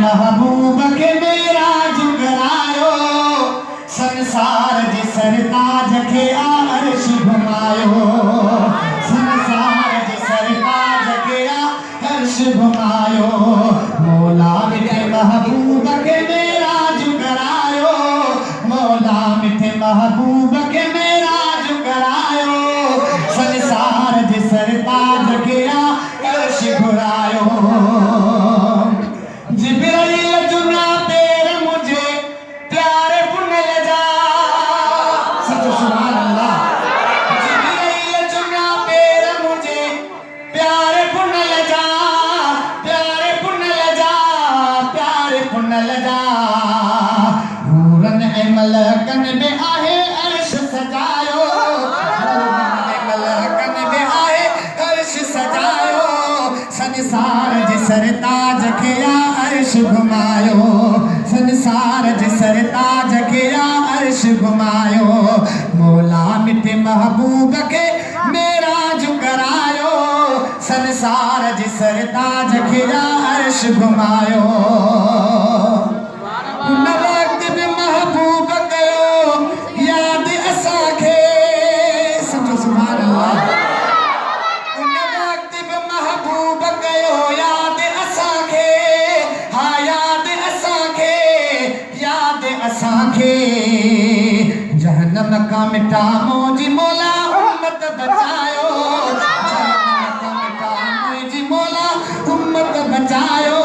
महबूब के मेरा जुगरायो संसार जे सरताज खे अर्श घुमायो संसार जे सरताज खे अर्श घुमायो मौला मिठे महबूब के मेरा जुगरायो मौला मिठे महबूब के मेरा जुगरायो संसार जे सरताज खे अर्श घुरायो जिब्राइल चुना पैर मुझे प्यारे पुनल जा सचो सुभान अल्लाह जिब्राइल चुना पैर मुझे प्यारे पुनल जा प्यारे पुनल जा प्यारे पुनल जा हूरन ऐं मलकन में आहे अर्श सजायो हूरन ऐं मलकन में आहे अर्श सजायो संसार जे सरताज खे अर्श घुमायो संसार जे सरताज खे अर्श घुमायो मौला मिठे महबूब के मेराज करायो संसार जे सरताज खे अर्श घुमायो उन वक्त बि महबूब कयो याद असांखे सचो सुभान अल्लाह उन वक्त बि महबूब कयो याद असांखे हा याद असांखे जहन्नम का मिटा मौजी मौला उम्मत बचायो जहन्नम का मिटा मौजी मौला उम्मत बचायो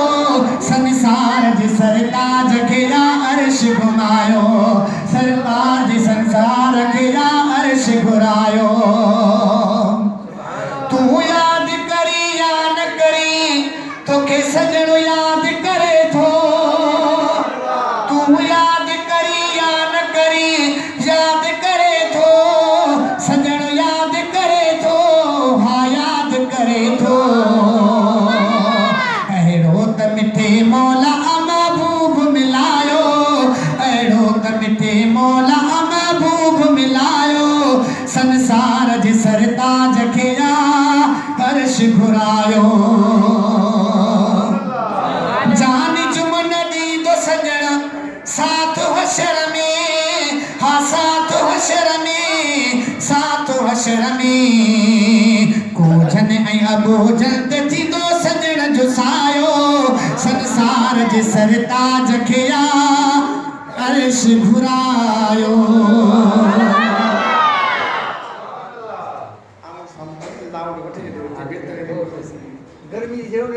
संसार जे सरताज खे अर्श घुमायो सरताज जे संसार खे अर्श घुरायो तू याद करी या न करी तोखे सजणो याद करे थो तू याद करी या न करी याद करे थो सजणो याद करे थो हा याद करे थो अहिड़ो त मिठे मौला महबूब मिलायो अहिड़ो त मिठे मौला महबूब मिलायो संसार जे सरताज खे अर्श घुरायो जान जुमन दीदो सजण साथ हशर में हा साथ हशर में साथ हशर में कोझन ऐं अबोझन ते थींदो सजण जो सायो संसार जे सरताज खे अर्श घुरायो